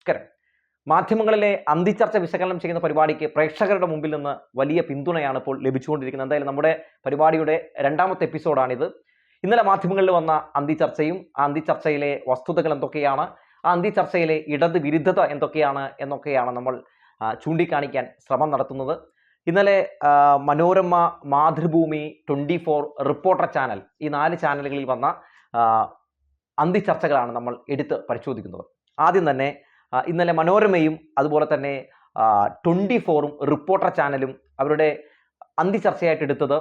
നമസ്കാരം. മാധ്യമങ്ങളിലെ അന്തിച്ചർച്ച വിശകലനം ചെയ്യുന്ന പരിപാടിക്ക് പ്രേക്ഷകരുടെ മുമ്പിൽ നിന്ന് വലിയ പിന്തുണയാണ് ഇപ്പോൾ ലഭിച്ചുകൊണ്ടിരിക്കുന്നത്. എന്തായാലും നമ്മുടെ പരിപാടിയുടെ രണ്ടാമത്തെ എപ്പിസോഡാണിത്. ഇന്നലെ മാധ്യമങ്ങളിൽ വന്ന അന്തിച്ചർച്ചയും ആ അന്തിച്ചർച്ചയിലെ വസ്തുതകൾ എന്തൊക്കെയാണ്, ആ അന്തിച്ചർച്ചയിലെ ഇടത് വിരുദ്ധത എന്നൊക്കെയാണ് നമ്മൾ ചൂണ്ടിക്കാണിക്കാൻ ശ്രമം നടത്തുന്നത്. ഇന്നലെ മനോരമ, മാതൃഭൂമി, 24, റിപ്പോർട്ടർ ചാനൽ, ഈ 4 ചാനലുകളിൽ വന്ന അന്തിച്ചർച്ചകളാണ് നമ്മൾ എടുത്ത് പരിശോധിക്കുന്നത്. ആദ്യം തന്നെ ഇന്നലെ മനോരമയും അതുപോലെ തന്നെ 24ഉം റിപ്പോർട്ടർ ചാനലും അവരുടെ അന്തിച്ചർച്ചയായിട്ട് എടുത്തത്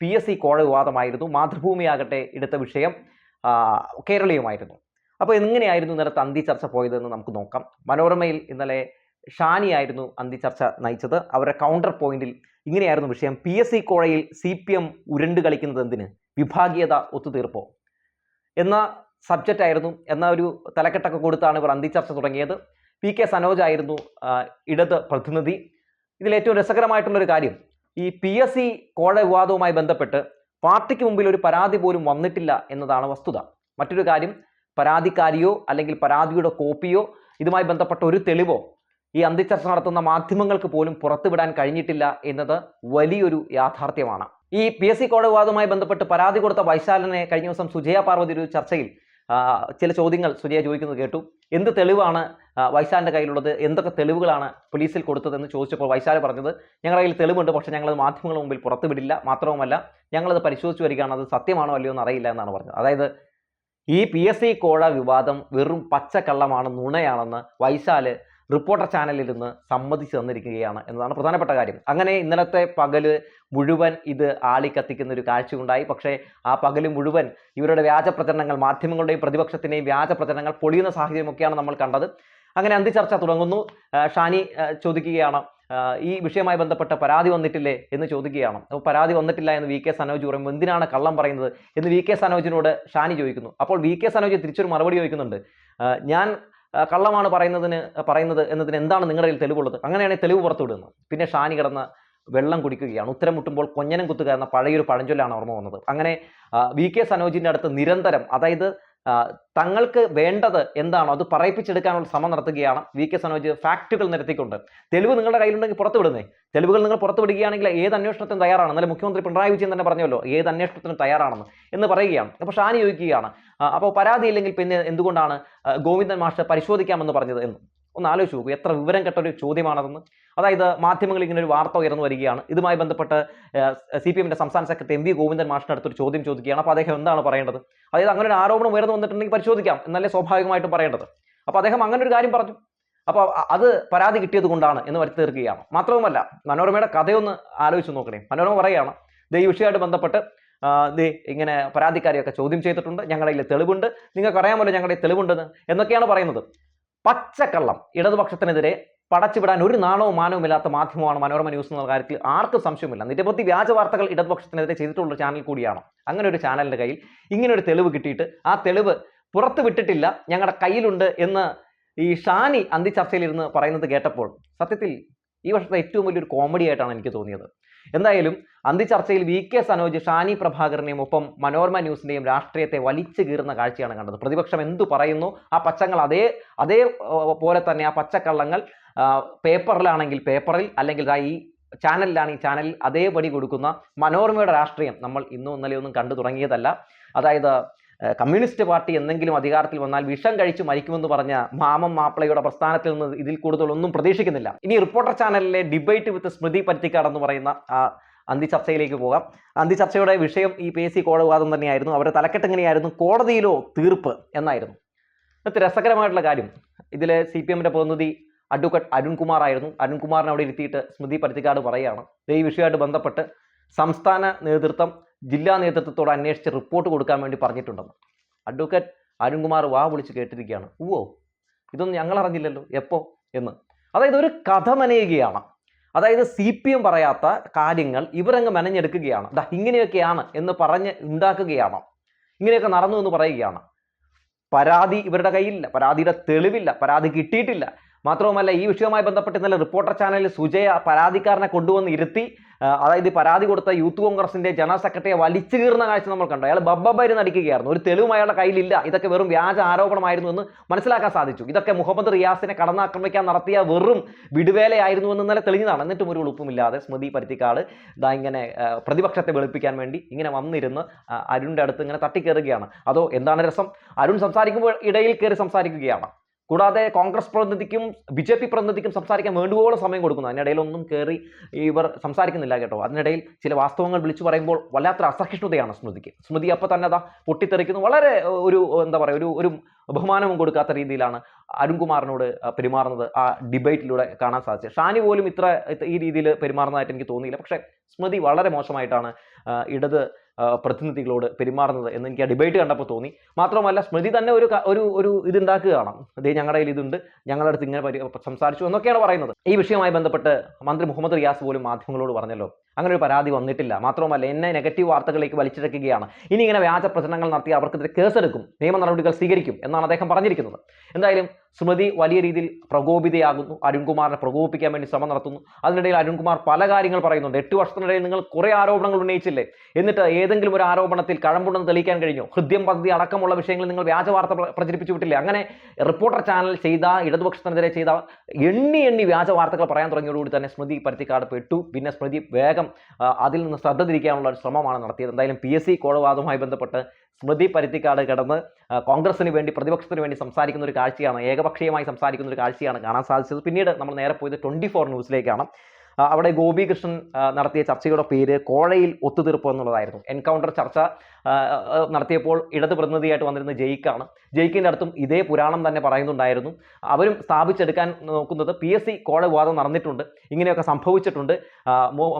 PSC കോഴ വിവാദമായിരുന്നു. മാതൃഭൂമി ആകട്ടെ എടുത്ത വിഷയം കേരളീയമായിരുന്നു. അപ്പോൾ എങ്ങനെയായിരുന്നു ഇന്നലത്തെ അന്തിച്ചർച്ച പോയതെന്ന് നമുക്ക് നോക്കാം. മനോരമയിൽ ഇന്നലെ ഷാനിയായിരുന്നു അന്തിച്ചർച്ച നയിച്ചത്. അവരുടെ കൗണ്ടർ പോയിന്റിൽ ഇങ്ങനെയായിരുന്നു വിഷയം: PSC കോഴയിൽ CPM ഉരുണ്ട് കളിക്കുന്നത് എന്തിന്, വിഭാഗീയത ഒത്തുതീർപ്പോ എന്ന സബ്ജക്റ്റ് ആയിരുന്നു. എന്ന ഒരു തലക്കെട്ടൊക്കെ കൊടുത്താണ് ഇവർ അന്തിച്ചർച്ച തുടങ്ങിയത്. PK സനോജ് ആയിരുന്നു ഇടത് പ്രതിനിധി. ഇതിലേറ്റവും രസകരമായിട്ടുള്ളൊരു കാര്യം, ഈ PSC കോഴ വിവാദവുമായി ബന്ധപ്പെട്ട് പാർട്ടിക്ക് മുമ്പിൽ ഒരു പരാതി പോലും വന്നിട്ടില്ല എന്നതാണ് വസ്തുത. മറ്റൊരു കാര്യം, പരാതിക്കാരിയോ അല്ലെങ്കിൽ പരാതിയുടെ കോപ്പിയോ ഇതുമായി ബന്ധപ്പെട്ട ഒരു തെളിവോ ഈ അന്തിച്ചർച്ച നടത്തുന്ന മാധ്യമങ്ങൾക്ക് പോലും പുറത്തുവിടാൻ കഴിഞ്ഞിട്ടില്ല എന്നത് വലിയൊരു യാഥാർത്ഥ്യമാണ്. ഈ PSC കോഴ വിവാദവുമായി ബന്ധപ്പെട്ട് പരാതി കൊടുത്ത വൈശാലിനെ കഴിഞ്ഞ ദിവസം സുജയ പാർവതി ഒരു ചർച്ചയിൽ ചില ചോദ്യങ്ങൾ സുജയ ചോദിക്കുന്നത് കേട്ടു. എന്ത് തെളിവാണ് വൈശാലിൻ്റെ കയ്യിലുള്ളത്, എന്തൊക്കെ തെളിവുകളാണ് പോലീസിൽ കൊടുത്തതെന്ന് ചോദിച്ചപ്പോൾ വൈശാൽ പറഞ്ഞത്, ഞങ്ങളുടെ കയ്യിൽ തെളിവുണ്ട്, പക്ഷേ ഞങ്ങളത് മാധ്യമങ്ങളുടെ മുമ്പിൽ പുറത്തുവിടില്ല, മാത്രവുമല്ല ഞങ്ങളത് പരിശോധിച്ച് വരികയാണ്, അത് സത്യമാണോ അല്ലയോ എന്ന് അറിയില്ല എന്നാണ് പറഞ്ഞത്. അതായത് ഈ PSC കോഴ വിവാദം വെറും പച്ചക്കള്ളമാണ്, നുണയാണെന്ന് വൈശാല് റിപ്പോർട്ടർ ചാനലിൽ നിന്ന് സമ്മതിച്ചു തന്നിരിക്കുകയാണ് എന്നതാണ് പ്രധാനപ്പെട്ട കാര്യം. അങ്ങനെ ഇന്നലത്തെ പകല് മുഴുവൻ ഇത് ആളിക്കത്തിക്കുന്ന ഒരു കാഴ്ചയുണ്ടായി. പക്ഷേ ആ പകല് മുഴുവൻ ഇവരുടെ വ്യാജ പ്രചരണങ്ങൾ, മാധ്യമങ്ങളുടെയും പ്രതിപക്ഷത്തിൻ്റെയും വ്യാജ പ്രചരണങ്ങൾ പൊളിയുന്ന സാഹചര്യമൊക്കെയാണ് നമ്മൾ കണ്ടത്. അങ്ങനെ അന്തിച്ചർച്ച തുടങ്ങുന്നു. ഷാനി ചോദിക്കുകയാണ്, ഈ വിഷയവുമായി ബന്ധപ്പെട്ട പരാതി വന്നിട്ടില്ലേ എന്ന് ചോദിക്കുകയാണ്. അപ്പോൾ പരാതി വന്നിട്ടില്ല എന്ന് VK സനോജ് പറയുമ്പോൾ എന്തിനാണ് കള്ളം പറയുന്നത് എന്ന് VK സനോജിനോട് ഷാനി ചോദിക്കുന്നു. അപ്പോൾ VK സനോജ് തിരിച്ചൊരു മറുപടി ചോദിക്കുന്നുണ്ട്, ഞാൻ കള്ളമാണ് പറയുന്നത് എന്നതിന് എന്താണ് നിങ്ങളുടെ കയ്യിൽ തെളിവുള്ളത്, അങ്ങനെയാണെങ്കിൽ തെളിവ് പുറത്തുവിടുന്നത്. പിന്നെ ഷാനി കിടന്ന് വെള്ളം കുടിക്കുകയാണ്. ഉത്തരം മുട്ടുമ്പോൾ കൊഞ്ഞനം കുത്തുക എന്ന പഴയൊരു പഴഞ്ചൊല്ലാണ് ഓർമ്മ വന്നത്. അങ്ങനെ VK സനോജിൻ്റെ അടുത്ത് നിരന്തരം, അതായത് തങ്ങൾക്ക് വേണ്ടത് എന്താണോ അത് പറയിപ്പിച്ചെടുക്കാനുള്ള ശ്രമം നടത്തുകയാണ് VK സനോജ്. ഫാക്റ്റുകൾ നിരത്തിക്കൊണ്ട് തെളിവ് നിങ്ങളുടെ കയ്യിലുണ്ടെങ്കിൽ പുറത്തുവിടുന്നേ, തെളിവുകൾ നിങ്ങൾ പുറത്തുവിടുകയാണെങ്കിൽ ഏത് അന്വേഷണത്തിനും തയ്യാറാണ്. എന്നാലും മുഖ്യമന്ത്രി പിണറായി വിജയൻ തന്നെ പറഞ്ഞല്ലോ ഏത് അന്വേഷണത്തിനും തയ്യാറാണെന്ന് എന്ന് പറയുകയാണ്. അപ്പോൾ ഷാനി ചോദിക്കുകയാണ്, അപ്പോൾ പരാതിയില്ലെങ്കിൽ പിന്നെ എന്തുകൊണ്ടാണ് ഗോവിന്ദൻ മാഷ് പരിശോധിക്കാമെന്ന് പറഞ്ഞത് എന്ന്. ഒന്ന് ആലോചിച്ച് നോക്കൂ, എത്ര വിവരം കെട്ടൊരു ചോദ്യമാണതെന്ന്. അതായത് മാധ്യമങ്ങളിൽ ഇങ്ങനെ ഒരു വാർത്ത ഉയർന്നു വരികയാണ്. ഇതുമായി ബന്ധപ്പെട്ട് CPMന്റെ സംസ്ഥാന സെക്രട്ടറി MV ഗോവിന്ദൻ മാഷിൻ്റെ അടുത്തൊരു ചോദ്യം ചോദിക്കുകയാണ്. അപ്പോൾ അദ്ദേഹം എന്താണ് പറയേണ്ടത്? അതായത് അങ്ങനെ ഒരു ആരോപണം ഉയർന്നു വന്നിട്ടുണ്ടെങ്കിൽ പരിശോധിക്കാം എന്നല്ലേ സ്വാഭാവികമായിട്ടും പറയേണ്ടത്. അപ്പോൾ അദ്ദേഹം അങ്ങനെ ഒരു കാര്യം പറഞ്ഞു. അപ്പോൾ അത് പരാതി കിട്ടിയത് കൊണ്ടാണ് എന്ന് വരുത്തി തീർക്കുകയാണ്. മാത്രവുമല്ല, മനോരമയുടെ കഥയൊന്ന് ആലോചിച്ച് നോക്കണേ. മനോരമ പറയുകയാണ്, ഈ വിഷയമായിട്ട് ബന്ധപ്പെട്ട് ഇങ്ങനെ പരാതിക്കാരെയൊക്കെ ചോദ്യം ചെയ്തിട്ടുണ്ട്, ഞങ്ങളുടെ കയ്യിൽ തെളിവുണ്ട്, നിങ്ങൾക്ക് അറിയാമല്ലോ ഞങ്ങളുടെ തെളിവുണ്ടെന്ന് എന്നൊക്കെയാണ് പറയുന്നത്. പച്ചക്കള്ളം. ഇടതുപക്ഷത്തിനെതിരെ പടച്ചുവിടാൻ ഒരു നാണവും മാനവും ഇല്ലാത്ത മാധ്യമമാണ് മനോരമ ന്യൂസ് എന്ന കാര്യത്തിൽ ആർക്കും സംശയമില്ല. നിരവധി വ്യാജ വാർത്തകൾ ഇടതുപക്ഷത്തിനെതിരെ ചെയ്തിട്ടുള്ള ചാനൽ കൂടിയാണ്. അങ്ങനെ ഒരു ചാനലിൻ്റെ കയ്യിൽ ഇങ്ങനെ ഒരു തെളിവ് കിട്ടിയിട്ട് ആ തെളിവ് പുറത്തു വിട്ടിട്ടില്ല, ഞങ്ങളുടെ കയ്യിലുണ്ട് എന്ന് ഈ ഷാനി അന്തിച്ചർച്ചയിലിരുന്ന് പറയുന്നത് കേട്ടപ്പോൾ സത്യത്തിൽ ഈ വർഷത്തെ ഏറ്റവും വലിയൊരു കോമഡി ആയിട്ടാണ് എനിക്ക് തോന്നിയത്. എന്തായാലും അന്തിച്ചർച്ചയിൽ VK സനോജ് ഷാനി പ്രഭാകരനെയും ഒപ്പം മനോരമ ന്യൂസിൻ്റെയും രാഷ്ട്രീയത്തെ വലിച്ചു കീറുന്ന കാഴ്ചയാണ് കണ്ടത്. പ്രതിപക്ഷം എന്തു പറയുന്നു ആ പച്ചങ്ങൾ അതേപോലെ തന്നെ ആ പച്ചക്കള്ളങ്ങൾ പേപ്പറിലാണെങ്കിൽ പേപ്പറിൽ, അല്ലെങ്കിൽ ഈ ചാനലിലാണ് ഈ ചാനലിൽ അതേപടി കൊടുക്കുന്ന മനോരമയുടെ രാഷ്ട്രീയം നമ്മൾ ഇന്നും ഇന്നലെയൊന്നും കണ്ടു തുടങ്ങിയതല്ല. അതായത് കമ്മ്യൂണിസ്റ്റ് പാർട്ടി എന്തെങ്കിലും അധികാരത്തിൽ വന്നാൽ വിഷം കഴിച്ച് മരിക്കുമെന്ന് പറഞ്ഞ മാമം മാപ്പിളയുടെ പ്രസ്ഥാനത്തിൽ നിന്ന് ഇതിൽ കൂടുതലൊന്നും പ്രതീക്ഷിക്കുന്നില്ല. ഇനി റിപ്പോർട്ടർ ചാനലിലെ ഡിബേറ്റ് വിത്ത് സ്മൃതി പരുത്തിക്കാട് എന്ന് പറയുന്ന അന്തിച്ചർച്ചയിലേക്ക് പോകാം. അന്തിച്ചർച്ചയുടെ വിഷയം ഈ PSC കോഴ വിവാദം തന്നെയായിരുന്നു. അവരുടെ തലക്കെട്ട് എങ്ങനെയായിരുന്നു? കോടതിയിലോ തീർപ്പ് എന്നായിരുന്നു. ഇന്നത്തെ രസകരമായിട്ടുള്ള കാര്യം, ഇതിൽ CPMന്റെ പ്രതിനിധി അഡ്വക്കേറ്റ് അരുൺകുമാർ ആയിരുന്നു. അരുൺകുമാറിനെ അവിടെ ഇരുത്തിയിട്ട് സ്മൃതി പരുത്തിക്കാട് പറയുകയാണ്, ഈ വിഷയമായിട്ട് ബന്ധപ്പെട്ട് സംസ്ഥാന നേതൃത്വം ജില്ലാ നേതൃത്വത്തോട് അന്വേഷിച്ച് റിപ്പോർട്ട് കൊടുക്കാൻ വേണ്ടി പറഞ്ഞിട്ടുണ്ടെന്ന്. അഡ്വക്കേറ്റ് അരുൺകുമാർ വാ വിളിച്ച് കേട്ടിരിക്കുകയാണ്. ഇതൊന്നും ഞങ്ങൾ അറിഞ്ഞില്ലല്ലോ, എപ്പോ എന്ന്. അതായത് ഒരു കഥ മെനയുകയാണ്. അതായത് CPM പറയാത്ത കാര്യങ്ങൾ ഇവരങ്ങ് മെനഞ്ഞെടുക്കുകയാണ്. ഇങ്ങനെയൊക്കെയാണ് എന്ന് പറഞ്ഞ് ഉണ്ടാക്കുകയാണ്. ഇങ്ങനെയൊക്കെ നടന്നു എന്ന് പറയുകയാണ്. പരാതി ഇവരുടെ കയ്യിലില്ല, പരാതിയുടെ തെളിവില്ല, പരാതി കിട്ടിയിട്ടില്ല. മാത്രവുമല്ല ഈ വിഷയവുമായി ബന്ധപ്പെട്ട് ഇന്നലെ റിപ്പോർട്ടർ ചാനലിൽ സുജയ പരാതിക്കാരനെ കൊണ്ടുവന്ന് ഇരുത്തി, അതായത് പരാതി കൊടുത്ത യൂത്ത് കോൺഗ്രസിന്റെ ജനറൽ സെക്രട്ടറിയെ വലിച്ചു കീറുന്ന കാഴ്ച നമ്മൾ കണ്ടു. അയാൾ ബബ്ബായിരുന്നു അടിക്കുകയായിരുന്നു. ഒരു തെളിവും അയാളുടെ കയ്യിലില്ല. ഇതൊക്കെ വെറും വ്യാജ ആരോപണമായിരുന്നു എന്ന് മനസ്സിലാക്കാൻ സാധിച്ചു. ഇതൊക്കെ മുഹമ്മദ് റിയാസിനെ കടന്നാക്രമിക്കാൻ നടത്തിയ വെറും വിടുവേലയായിരുന്നു എന്ന് ഇന്നലെ തെളിഞ്ഞതാണ്. എന്നിട്ടും ഒരു ഉളുപ്പുമില്ലാതെ സ്മൃതി പരുത്തിക്കാട് ഇങ്ങനെ പ്രതിപക്ഷത്തെ വെളുപ്പിക്കാൻ വേണ്ടി ഇങ്ങനെ വന്നിരുന്ന് അരുണിന്റെ അടുത്ത് ഇങ്ങനെ തട്ടിക്കയറുകയാണ്. അതോ എന്താണ് രസം? അരുൺ സംസാരിക്കുമ്പോൾ ഇടയിൽ കയറി സംസാരിക്കുകയാണ്. കൂടാതെ കോൺഗ്രസ് പ്രതിനിധിക്കും BJP പ്രതിനിധിക്കും സംസാരിക്കാൻ വേണ്ടുവോളം സമയം കൊടുക്കുന്നു. അതിനിടയിലൊന്നും കയറി ഇവർ സംസാരിക്കുന്നില്ല കേട്ടോ. അതിനിടയിൽ ചില വാസ്തവങ്ങൾ വിളിച്ചു പറയുമ്പോൾ വല്ലാത്തൊരു അസഹിഷ്ണുതയാണ് സ്മൃതിക്ക്. സ്മൃതി അപ്പോൾ തന്നെ അതാ പൊട്ടിത്തെറിക്കുന്നു. വളരെ എന്താ പറയുക, ഒരു ബഹുമാനവും കൊടുക്കാത്ത രീതിയിലാണ് അരുൺകുമാറിനോട് പെരുമാറുന്നത് ആ ഡിബേറ്റിലൂടെ കാണാൻ സാധിച്ചത്. ഷാനി പോലും ഈ രീതിയിൽ പെരുമാറുന്നതായിട്ട് എനിക്ക് തോന്നിയില്ല. പക്ഷേ സ്മൃതി വളരെ മോശമായിട്ടാണ് ഇടത് പ്രതിനിധികളോട് പെരുമാറുന്നത് എന്ന് എനിക്ക് ആ ഡിബേറ്റ് കണ്ടപ്പോൾ തോന്നി. മാത്രമല്ല സ്മൃതി തന്നെ ഒരു ഇതുണ്ടാക്കുകയാണ്. അതേ ഞങ്ങളുടെ കയ്യിൽ ഇതുണ്ട്, ഞങ്ങളുടെ അടുത്ത് ഇങ്ങനെ സംസാരിച്ചു എന്നൊക്കെയാണ് പറയുന്നത്. ഈ വിഷയവുമായി ബന്ധപ്പെട്ട് മന്ത്രി മുഹമ്മദ് റിയാസ് പോലും മാധ്യമങ്ങളോട് പറഞ്ഞല്ലോ അങ്ങനെ ഒരു പരാതി വന്നിട്ടില്ല. മാത്രമല്ല എന്നെ നെഗറ്റീവ് വാർത്തകളിലേക്ക് വലിച്ചിഴക്കുകയാണ്. ഇനി ഇങ്ങനെ വ്യാജ പ്രചരണങ്ങൾ നടത്തി അവർക്കെതിരെ കേസെടുക്കും, നിയമ നടപടികൾ സ്വീകരിക്കും എന്നാണ് അദ്ദേഹം പറഞ്ഞിരിക്കുന്നത്. എന്തായാലും സ്മൃതി വലിയ രീതിയിൽ പ്രകോപിതയാകുന്നു. അരുൺകുമാറിനെ പ്രകോപിപ്പിക്കാൻ വേണ്ടി ശ്രമം നടത്തുന്നു. അതിനിടയിൽ അരുൺകുമാർ പല കാര്യങ്ങൾ പറയുന്നുണ്ട്. 8 വർഷത്തിനിടയിൽ നിങ്ങൾ കുറേ ആരോപണങ്ങൾ ഉന്നയിച്ചില്ലേ, എന്നിട്ട് ഏതെങ്കിലും ഒരു ആരോപണത്തിൽ കഴമ്പുണ്ടെന്ന് തെളിയിക്കാൻ കഴിഞ്ഞോ? ഹൃദ്യം പദ്ധതി അടക്കമുള്ള വിഷയങ്ങളിൽ നിങ്ങൾ വ്യാജ വാർത്ത പ്രചരിപ്പിച്ചു വിട്ടില്ലേ? അങ്ങനെ റിപ്പോർട്ടർ ചാനൽ ചെയ്ത ഇടതുപക്ഷത്തിനെതിരെ ചെയ്ത എണ്ണി വ്യാജ വാർത്തകൾ പറയാൻ തുടങ്ങിയോടുകൂടി തന്നെ സ്മൃതി പരുത്തിക്കാട് പെട്ടു. പിന്നെ സ്മൃതി വേഗം അതിൽ നിന്ന് ശ്രദ്ധ തിരിക്കാനുള്ള ഒരു ശ്രമമാണ് നടത്തിയത്. എന്തായാലും PSC കോഴവാദവുമായി ബന്ധപ്പെട്ട് സ്മൃതി പരുത്തിക്കാട് കിടന്ന് കോൺഗ്രസിന് വേണ്ടി പ്രതിപക്ഷത്തിന് വേണ്ടി സംസാരിക്കുന്ന ഒരു കാഴ്ചയാണ്, ഏകപക്ഷീയമായി സംസാരിക്കുന്ന ഒരു കാഴ്ചയാണ് കാണാൻ സാധിച്ചത്. പിന്നീട് നമ്മൾ നേരെ പോയത് 24 ന്യൂസിലേക്കാണ്. അവിടെ ഗോപികൃഷ്ണൻ നടത്തിയ ചർച്ചയുടെ പേര് കോഴയിൽ ഒത്തുതീർപ്പ് എന്നുള്ളതായിരുന്നു. എൻകൗണ്ടർ ചർച്ച നടത്തിയപ്പോൾ ഇടത് പ്രതിനിധിയായിട്ട് വന്നിരുന്ന ജയിക്കാണ്. ജയിക്കിൻ്റെ അടുത്തും ഇതേ പുരാണം തന്നെ പറയുന്നുണ്ടായിരുന്നു. അവരും സ്ഥാപിച്ചെടുക്കാൻ നോക്കുന്നത് PSC കോഴ വിവാദം നടന്നിട്ടുണ്ട്, ഇങ്ങനെയൊക്കെ സംഭവിച്ചിട്ടുണ്ട്,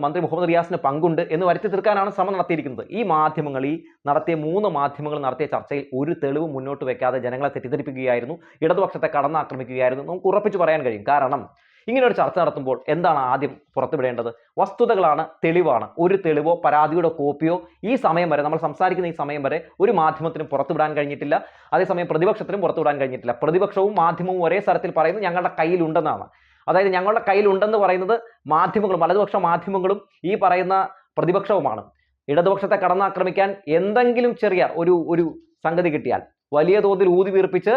മന്ത്രി മുഹമ്മദ് റിയാസിന് പങ്കുണ്ട് എന്ന് വരുത്തി തീർക്കാനാണ് ശ്രമം നടത്തിയിരിക്കുന്നത്. ഈ മാധ്യമങ്ങൾ, ഈ നടത്തിയ 3 മാധ്യമങ്ങൾ നടത്തിയ ചർച്ചയിൽ ഒരു തെളിവ് മുന്നോട്ട് വെക്കാതെ ജനങ്ങളെ തെറ്റിദ്ധരിപ്പിക്കുകയായിരുന്നു, ഇടതുപക്ഷത്തെ കടന്നാക്രമിക്കുകയായിരുന്നു. നമുക്ക് ഉറപ്പിച്ചു പറയാൻ കഴിയും. കാരണം ഇങ്ങനെ ഒരു ചർച്ച നടത്തുമ്പോൾ എന്താണ് ആദ്യം പുറത്തുവിടേണ്ടത്? വസ്തുതകളാണ്, തെളിവാണ്. ഒരു തെളിവോ പരാതിയുടെ കോപ്പിയോ ഈ സമയം വരെ, നമ്മൾ സംസാരിക്കുന്ന ഈ സമയം വരെ ഒരു മാധ്യമത്തിനും പുറത്തുവിടാൻ കഴിഞ്ഞിട്ടില്ല. അതേസമയം പ്രതിപക്ഷത്തിനും പുറത്തുവിടാൻ കഴിഞ്ഞിട്ടില്ല. പ്രതിപക്ഷവും മാധ്യമവും ഒരേ സ്ഥലത്തിൽ പറയുന്നത് ഞങ്ങളുടെ കയ്യിലുണ്ടെന്നാണ്. അതായത് ഞങ്ങളുടെ കയ്യിലുണ്ടെന്ന് പറയുന്നത് മാധ്യമങ്ങളും വലതുപക്ഷ മാധ്യമങ്ങളും ഈ പറയുന്ന പ്രതിപക്ഷവുമാണ്. ഇടതുപക്ഷത്തെ കടന്നാക്രമിക്കാൻ എന്തെങ്കിലും ചെറിയ ഒരു സംഗതി കിട്ടിയാൽ വലിയ തോതിൽ ഊതി വീർപ്പിച്ച്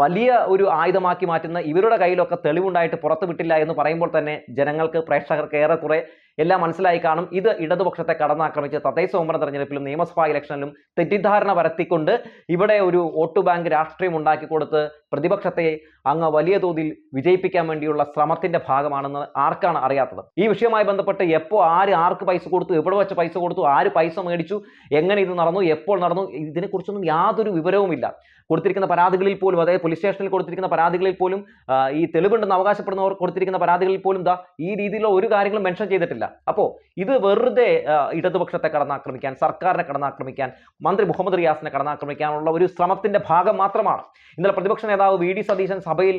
വലിയ ഒരു ആയുധമാക്കി മാറ്റുന്ന ഇവരുടെ കയ്യിലൊക്കെ തെളിവുണ്ടായിട്ട് പുറത്തു വിട്ടില്ല എന്ന് പറയുമ്പോൾ തന്നെ ജനങ്ങൾക്ക്, പ്രേക്ഷകർക്ക് ഏറെക്കുറെ എല്ലാം മനസ്സിലായി കാണും. ഇത് ഇടതുപക്ഷത്തെ കടന്നാക്രമിച്ച് തദ്ദേശ സ്വയംഭരണ തെരഞ്ഞെടുപ്പിലും നിയമസഭാ ഇലക്ഷനിലും തെറ്റിദ്ധാരണ പരത്തിക്കൊണ്ട് ഇവിടെ ഒരു വോട്ട് ബാങ്ക് രാഷ്ട്രീയം ഉണ്ടാക്കി കൊടുത്ത് പ്രതിപക്ഷത്തെ അങ്ങ് വലിയ തോതിൽ വിജയിപ്പിക്കാൻ വേണ്ടിയുള്ള ശ്രമത്തിന്റെ ഭാഗമാണെന്ന് ആർക്കാണ് അറിയാത്തത്? ഈ വിഷയവുമായി ബന്ധപ്പെട്ട് എപ്പോൾ ആർക്ക് പൈസ കൊടുത്തു, എവിടെ വെച്ച് പൈസ കൊടുത്തു, ആര് പൈസ മേടിച്ചു, എങ്ങനെ ഇത് നടന്നു, എപ്പോൾ നടന്നു, ഇതിനെക്കുറിച്ചൊന്നും യാതൊരു വിവരവുമില്ല. കൊടുത്തിരിക്കുന്ന പരാതികളിൽ പോലും, അതായത് പോലീസ് സ്റ്റേഷനിൽ കൊടുത്തിരിക്കുന്ന പരാതികളിൽ പോലും, ഈ തെളിവുണ്ടെന്ന് അവകാശപ്പെടുന്നവർ കൊടുത്തിരിക്കുന്ന പരാതികളിൽ പോലും ഈ രീതിയിലുള്ള ഒരു കാര്യങ്ങളും മെൻഷൻ ചെയ്തിട്ടില്ല. അപ്പോൾ ഇത് വെറുതെ ഇടതുപക്ഷത്തെ കടന്നാക്രമിക്കാൻ, സർക്കാരിനെ കടന്നാക്രമിക്കാൻ, മന്ത്രി മുഹമ്മദ് റിയാസിനെ കടന്നാക്രമിക്കാനുള്ള ഒരു ശ്രമത്തിന്റെ ഭാഗം മാത്രമാണ്. ഇന്നലെ പ്രതിപക്ഷ നേതാവ് VD സതീശൻ സഭയിൽ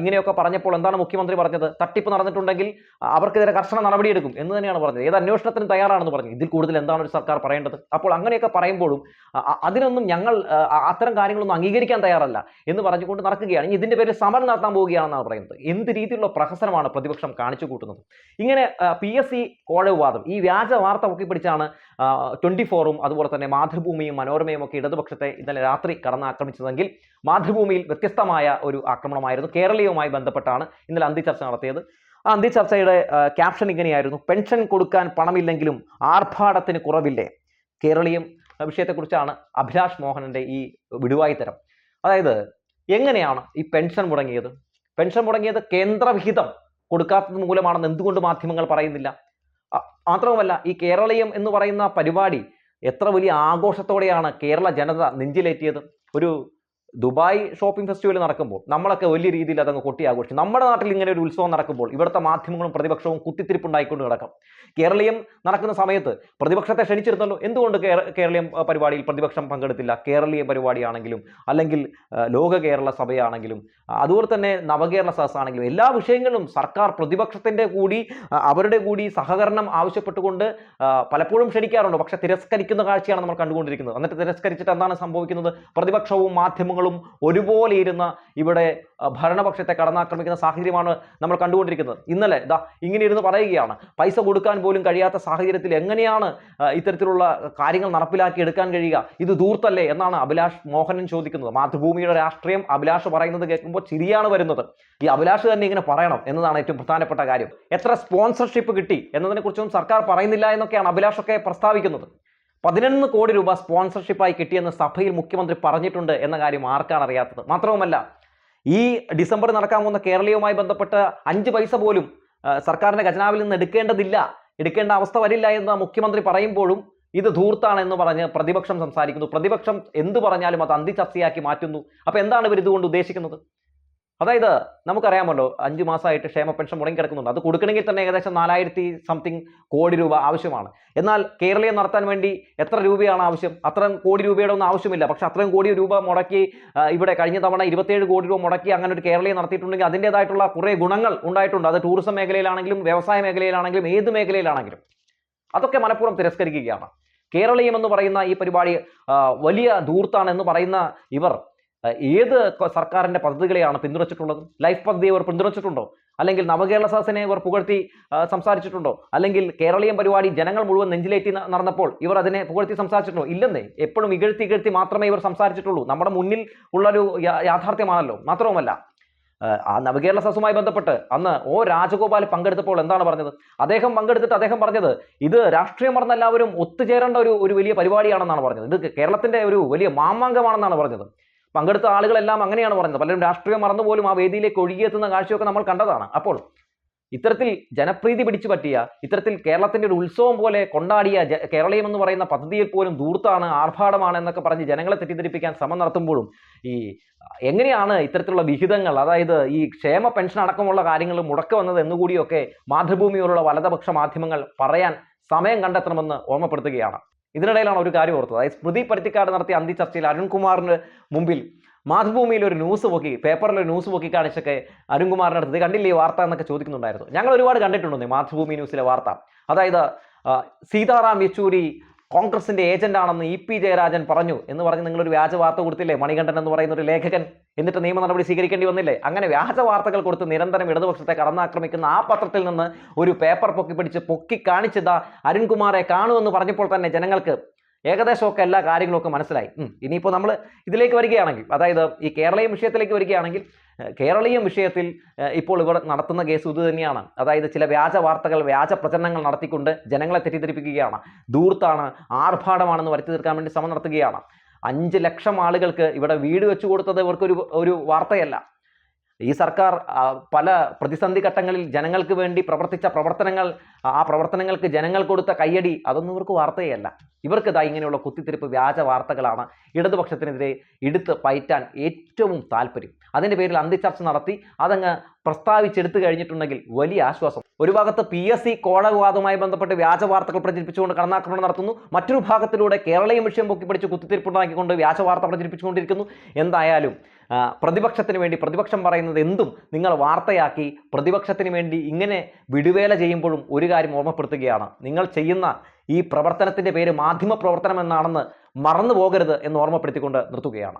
ഇങ്ങനെയൊക്കെ പറഞ്ഞപ്പോൾ എന്താണ് മുഖ്യമന്ത്രി പറഞ്ഞത്? തട്ടിപ്പ് നടന്നിട്ടുണ്ടെങ്കിൽ അവർക്കെതിരെ കർശന നടപടിയെടുക്കും എന്ന് തന്നെയാണ് പറഞ്ഞത്. ഏത് അന്വേഷണത്തിനും തയ്യാറാണെന്ന് പറഞ്ഞു. ഇതിൽ കൂടുതൽ എന്താണ് ഒരു സർക്കാർ പറയേണ്ടത്? അപ്പോൾ അങ്ങനെയൊക്കെ പറയുമ്പോഴും അതിനൊന്നും ഞങ്ങൾ അത്തരം കാര്യങ്ങളൊന്നും അംഗീകരിക്കാൻ തയ്യാറല്ല എന്ന് പറഞ്ഞുകൊണ്ട് നടക്കുകയാണ്. ഇതിന്റെ പേരിൽ സമരം നടത്താൻ പോവുകയാണെന്നാണ് പറയുന്നത്. എന്ത് രീതിയിലുള്ള പ്രഹസനമാണ് പ്രതിപക്ഷം കാണിച്ചു കൂട്ടുന്നത്? ഇങ്ങനെ PSC കോഴ വിവാദം, ഈ വ്യാജ വാർത്ത പൊക്കിപ്പിടിച്ചാണ് 24ഉം അതുപോലെ തന്നെ മാതൃഭൂമിയും മനോരമയും ഒക്കെ ഇടതുപക്ഷത്തെ ഇന്നലെ രാത്രി കടന്നാക്രമിച്ചതെങ്കിൽ മാതൃഭൂമിയിൽ വ്യത്യസ്തമായ ഒരു ആക്രമണമായിരുന്നു. കേരളീയവുമായി ബന്ധപ്പെട്ടാണ് ഇന്നലെ അന്തിച്ചർച്ച നടത്തിയത്. ആ അന്തിച്ചർച്ചയുടെ ക്യാപ്ഷൻ ഇങ്ങനെയായിരുന്നു: പെൻഷൻ കൊടുക്കാൻ പണമില്ലെങ്കിലും ആർഭാടത്തിന് കുറവില്ലേ? കേരളീയം വിഷയത്തെക്കുറിച്ചാണ് അഭിലാഷ് മോഹനന്റെ ഈ വിടുവായിത്തരം. അതായത് എങ്ങനെയാണ് ഈ പെൻഷൻ മുടങ്ങിയത്? പെൻഷൻ മുടങ്ങിയത് കേന്ദ്രവിഹിതം കൊടുക്കാത്തത് മൂലമാണെന്ന് എന്തുകൊണ്ട് മാധ്യമങ്ങൾ പറയുന്നില്ല? മാത്രവുമല്ല, ഈ കേരളീയം എന്ന് പറയുന്ന പരിപാടി എത്ര വലിയ ആഘോഷത്തോടെയാണ് കേരള ജനത നെഞ്ചിലേറ്റിയത്. ഒരു ദുബായ് ഷോപ്പിംഗ് ഫെസ്റ്റിവൽ നടക്കുമ്പോൾ നമ്മളൊക്കെ വലിയ രീതിയിൽ അതങ്ങ് കൊട്ടി ആഘോഷിച്ചു. നമ്മുടെ നാട്ടിൽ ഇങ്ങനെ ഒരു ഉത്സവം നടക്കുമ്പോൾ ഇവിടുത്തെ മാധ്യമങ്ങളും പ്രതിപക്ഷവും കുത്തിത്തിരിപ്പുണ്ടായിക്കൊണ്ട് കിടക്കും. കേരളീയം നടക്കുന്ന സമയത്ത് പ്രതിപക്ഷത്തെ ക്ഷണിച്ചിരുന്നല്ലോ, എന്തുകൊണ്ട് കേരളീയം പരിപാടിയിൽ പ്രതിപക്ഷം പങ്കെടുത്തില്ല? കേരളീയ പരിപാടിയാണെങ്കിലും അല്ലെങ്കിൽ ലോക കേരള സഭയാണെങ്കിലും അതുപോലെ തന്നെ നവകേരള സദസ്സാണെങ്കിലും എല്ലാ വിഷയങ്ങളിലും സർക്കാർ പ്രതിപക്ഷത്തിൻ്റെ കൂടി അവരുടെ കൂടി സഹകരണം ആവശ്യപ്പെട്ടുകൊണ്ട് പലപ്പോഴും ക്ഷണിക്കാറുണ്ട്. പക്ഷെ തിരസ്കരിക്കുന്ന കാഴ്ചയാണ് നമ്മൾ കണ്ടുകൊണ്ടിരിക്കുന്നത്. എന്നിട്ട് തിരസ്കരിച്ചിട്ട് എന്താണ് സംഭവിക്കുന്നത്? പ്രതിപക്ഷവും മാധ്യമങ്ങളും മാധ്യമങ്ങളും ഒരുപോലെ ഇരുന്ന് ഇവിടെ ഭരണപക്ഷത്തെ കടന്നാക്രമിക്കുന്ന സാഹചര്യമാണ് നമ്മൾ കണ്ടുകൊണ്ടിരിക്കുന്നത്. ഇന്നലെ ഇങ്ങനെ ഇരുന്ന് പറയുകയാണ്, പൈസ കൊടുക്കാൻ പോലും കഴിയാത്ത സാഹചര്യത്തിൽ എങ്ങനെയാണ് ഇത്തരത്തിലുള്ള കാര്യങ്ങൾ നടപ്പിലാക്കി എടുക്കാൻ കഴിയുക, ഇത് ധൂർത്തല്ലേ എന്നാണ് അഭിലാഷ് മോഹനൻ ചോദിക്കുന്നത്. മാതൃഭൂമിയുടെ രാഷ്ട്രീയം അഭിലാഷ് പറയുന്നത് കേൾക്കുമ്പോൾ ചിരിയാണ് വരുന്നത്. ഈ അഭിലാഷ് തന്നെ ഇങ്ങനെ പറയണം എന്നതാണ് ഏറ്റവും പ്രധാനപ്പെട്ട കാര്യം. എത്ര സ്പോൺസർഷിപ്പ് കിട്ടി എന്നതിനെ കുറിച്ചൊന്നും സർക്കാർ പറയുന്നില്ല എന്നൊക്കെയാണ് അഭിലാഷൊക്കെ പ്രസ്താവിക്കുന്നത്. 11 കോടി രൂപ സ്പോൺസർഷിപ്പായി കിട്ടിയെന്ന് സഭയിൽ മുഖ്യമന്ത്രി പറഞ്ഞിട്ടുണ്ട് എന്ന കാര്യം ആർക്കാണ് അറിയാത്തത്? മാത്രവുമല്ല, ഈ ഡിസംബറിൽ നടക്കാൻ പോകുന്ന കേരളീയവുമായി ബന്ധപ്പെട്ട് 5 പൈസ പോലും സർക്കാരിന്റെ ഖജനാവിൽ നിന്ന് എടുക്കേണ്ട അവസ്ഥ വരില്ല എന്ന് മുഖ്യമന്ത്രി പറയുമ്പോഴും ഇത് ധൂർത്താണ് എന്ന് പറഞ്ഞ് പ്രതിപക്ഷം സംസാരിക്കുന്നു. പ്രതിപക്ഷം എന്ത് പറഞ്ഞാലും അത് അന്തിചർച്ചയാക്കി മാറ്റുന്നു. അപ്പൊ എന്താണ് ഇവർ ഇതുകൊണ്ട് ഉദ്ദേശിക്കുന്നത്? അതായത് നമുക്കറിയാമല്ലോ, 5 മാസമായിട്ട് ക്ഷേമ പെൻഷൻ മുടങ്ങിക്കിടക്കുന്നുണ്ട്. അത് കൊടുക്കണമെങ്കിൽ തന്നെ ഏകദേശം 4000 സംതിങ് കോടി രൂപ ആവശ്യമാണ്. എന്നാൽ കേരളീയം നടത്താൻ വേണ്ടി എത്ര രൂപയാണ് ആവശ്യം? അത്രയും കോടി രൂപയുടെ ഒന്നും ആവശ്യമില്ല. പക്ഷെ അത്രയും കോടി രൂപ മുടക്കി ഇവിടെ കഴിഞ്ഞ തവണ 27 കോടി രൂപ മുടക്കി അങ്ങനെ ഒരു കേരളീയം നടത്തിയിട്ടുണ്ടെങ്കിൽ അതിൻ്റെതായിട്ടുള്ള കുറേ ഗുണങ്ങൾ ഉണ്ടായിട്ടുണ്ട്. അത് ടൂറിസം മേഖലയിലാണെങ്കിലും വ്യവസായ മേഖലയിലാണെങ്കിലും ഏത് മേഖലയിലാണെങ്കിലും അതൊക്കെ മനഃപൂർവ്വം തിരസ്കരിക്കുകയാണ്. കേരളീയം എന്ന് പറയുന്ന ഈ പരിപാടി വലിയ ധൂർത്താണ് എന്ന് പറയുന്ന ഇവർ ഏത് സർക്കാരിന്റെ പദ്ധതികളെയാണ് പിന്തുണച്ചിട്ടുള്ളത്? ലൈഫ് പദ്ധതി അവർ പിന്തുണച്ചിട്ടുണ്ടോ? അല്ലെങ്കിൽ നവകേരള സദസ്സിനെ ഇവർ പുകഴ്ത്തി സംസാരിച്ചിട്ടുണ്ടോ? അല്ലെങ്കിൽ കേരളീയം പരിപാടി ജനങ്ങൾ മുഴുവൻ നെഞ്ചിലേറ്റി നടന്നപ്പോൾ ഇവർ അതിനെ പുകഴ്ത്തി സംസാരിച്ചിട്ടുണ്ടോ? ഇല്ലെന്നേ. എപ്പോഴും ഇകഴ്ത്തി മാത്രമേ ഇവർ സംസാരിച്ചിട്ടുള്ളൂ. നമ്മുടെ മുന്നിൽ ഉള്ളൊരു യാഥാർത്ഥ്യമാണല്ലോ. മാത്രവുമല്ല, ആ നവകേരള സദസ്സുമായി ബന്ധപ്പെട്ട് അന്ന് രാജഗോപാൽ പങ്കെടുത്തപ്പോൾ എന്താണ് പറഞ്ഞത്? അദ്ദേഹം പങ്കെടുത്തിട്ട് അദ്ദേഹം പറഞ്ഞത് ഇത് രാഷ്ട്രീയം മറന്ന എല്ലാവരും ഒത്തുചേരേണ്ട ഒരു വലിയ പരിപാടിയാണെന്നാണ് പറഞ്ഞത്. ഇത് കേരളത്തിന്റെ ഒരു വലിയ മാമാങ്കമാണെന്നാണ് പറഞ്ഞത്. പങ്കെടുത്ത ആളുകളെല്ലാം അങ്ങനെയാണ് പറഞ്ഞത്. പലരും രാഷ്ട്രീയം മറന്നുപോലും ആ വേദിയിലേക്ക് ഒഴുകിയെത്തുന്ന കാഴ്ചയൊക്കെ നമ്മൾ കണ്ടതാണ്. അപ്പോൾ ഇത്തരത്തിൽ ജനപ്രീതി പിടിച്ചു പറ്റിയ, ഇത്തരത്തിൽ കേരളത്തിന്റെ ഒരു ഉത്സവം പോലെ കൊണ്ടാടിയ കേരളീയം എന്ന് പറയുന്ന പദ്ധതിയിൽ പോലും ധൂർത്താണ്, ആർഭാടമാണ് എന്നൊക്കെ പറഞ്ഞ് ജനങ്ങളെ തെറ്റിദ്ധരിപ്പിക്കാൻ ശ്രമം നടത്തുമ്പോഴും എങ്ങനെയാണ് ഇത്തരത്തിലുള്ള വിഹിതങ്ങൾ, അതായത് ഈ ക്ഷേമ പെൻഷൻ അടക്കമുള്ള കാര്യങ്ങൾ മുടക്ക വന്നത് എന്നുകൂടിയൊക്കെ മാതൃഭൂമിയോടുള്ള വലതുപക്ഷ മാധ്യമങ്ങൾ പറയാൻ സമയം കണ്ടെത്തണമെന്ന് ഓർമ്മപ്പെടുത്തുകയാണ്. ഇതിനിടയിലാണ് ഒരു കാര്യം ഓർത്തത്. അതായത് സ്മൃതി പരുത്തിക്കാട് നടത്തിയ അന്തിചർച്ചയിൽ അരുൺകുമാറിന് മുമ്പിൽ മാതൃഭൂമിയിൽ ഒരു ന്യൂസ് പേപ്പറിൽ ഒരു ന്യൂസ് പൊക്കി കാണിച്ചൊക്കെ അരുൺകുമാറിൻ്റെ അടുത്ത് കണ്ടില്ലേ ഈ വാർത്ത എന്നൊക്കെ ചോദിക്കുന്നുണ്ടായിരുന്നു. ഞങ്ങൾ ഒരുപാട് കണ്ടിട്ടുണ്ടെന്നേ മാതൃഭൂമി ന്യൂസിലെ വാർത്ത. അതായത് സീതാറാം യെച്ചൂരി കോൺഗ്രസിന്റെ ഏജന്റ് ആണെന്ന് EP ജയരാജൻ പറഞ്ഞു എന്ന് പറഞ്ഞ് നിങ്ങളൊരു വ്യാജ വാർത്ത കൊടുത്തില്ലേ, മണികണ്ഠൻ എന്ന് പറയുന്ന ഒരു ലേഖകൻ, എന്നിട്ട് നിയമ നടപടി സ്വീകരിക്കേണ്ടി വന്നില്ലേ? അങ്ങനെ വ്യാജ വാർത്തകൾ കൊടുത്ത് നിരന്തരം ഇടതുപക്ഷത്തെ കടന്നാക്രമിക്കുന്ന ആ പത്രത്തിൽ നിന്ന് ഒരു പേപ്പർ പൊക്കി കാണിച്ചതാ അരുൺകുമാറെ കാണുമെന്ന് പറഞ്ഞപ്പോൾ തന്നെ ജനങ്ങൾക്ക് ഏകദേശമൊക്കെ എല്ലാ കാര്യങ്ങളൊക്കെ മനസ്സിലായി. ഇനിയിപ്പോൾ നമ്മൾ ഇതിലേക്ക് വരികയാണെങ്കിൽ, അതായത് ഈ കേരളീയം വിഷയത്തിലേക്ക് വരികയാണെങ്കിൽ, കേരളീയം വിഷയത്തിൽ ഇപ്പോൾ ഇവർ നടത്തുന്ന കേസ് ഇത് തന്നെയാണ്. അതായത് ചില വ്യാജ വാർത്തകൾ, വ്യാജ പ്രചരണങ്ങൾ നടത്തിക്കൊണ്ട് ജനങ്ങളെ തെറ്റിദ്ധരിപ്പിക്കുകയാണ്. ധൂർത്താണ്, ആർഭാടമാണെന്ന് വരുത്തി തീർക്കാൻ വേണ്ടി ശ്രമം നടത്തുകയാണ്. 5 ലക്ഷം ആളുകൾക്ക് ഇവിടെ വീട് വെച്ചു കൊടുത്തത് ഇവർക്കൊരു വാർത്തയല്ല. ഈ സർക്കാർ പല പ്രതിസന്ധി ഘട്ടങ്ങളിൽ ജനങ്ങൾക്ക് വേണ്ടി പ്രവർത്തിച്ച പ്രവർത്തനങ്ങൾ, ആ പ്രവർത്തനങ്ങൾക്ക് ജനങ്ങൾ കൊടുത്ത കയ്യടി, അതൊന്നും ഇവർക്ക് വാർത്തയല്ല. ഇവർക്ക് ഇങ്ങനെയുള്ള കുത്തിത്തിരിപ്പ് വ്യാജ വാർത്തകളാണ് ഇടതുപക്ഷത്തിനെതിരെ എടുത്ത് പയറ്റാൻ ഏറ്റവും താല്പര്യം. അതിൻ്റെ പേരിൽ അന്തിചർച്ച നടത്തി അതങ്ങ് പ്രസ്താവിച്ചെടുത്തു കഴിഞ്ഞിട്ടുണ്ടെങ്കിൽ വലിയ ആശ്വാസം. ഒരു ഭാഗത്ത് PSC കോഴ വിവാദവുമായി ബന്ധപ്പെട്ട് വ്യാജ വാർത്തകൾ പ്രചരിപ്പിച്ചുകൊണ്ട് കടന്നാക്രമണം നടത്തുന്നു, മറ്റൊരു ഭാഗത്തിലൂടെ കേരളീയം വിഷയം പൊക്കിപ്പിടിച്ച് കുത്തിത്തിരിപ്പുണ്ടാക്കിക്കൊണ്ട് വ്യാജ വാർത്ത പ്രചരിപ്പിച്ചുകൊണ്ടിരിക്കുന്നു. എന്തായാലും പ്രതിപക്ഷത്തിന് വേണ്ടി പ്രതിപക്ഷം പറയുന്നത് എന്തും നിങ്ങൾ വാർത്തയാക്കി പ്രതിപക്ഷത്തിന് വേണ്ടി ഇങ്ങനെ വിടുവേല ചെയ്യുമ്പോഴും ഒരു കാര്യം ഓർമ്മപ്പെടുത്തുകയാണ്, നിങ്ങൾ ചെയ്യുന്ന ഈ പ്രവർത്തനത്തിൻ്റെ പേര് മാധ്യമ പ്രവർത്തനം എന്നാണെന്ന് മറന്നു പോകരുത് എന്ന് ഓർമ്മപ്പെടുത്തിക്കൊണ്ട് നിർത്തുകയാണ്.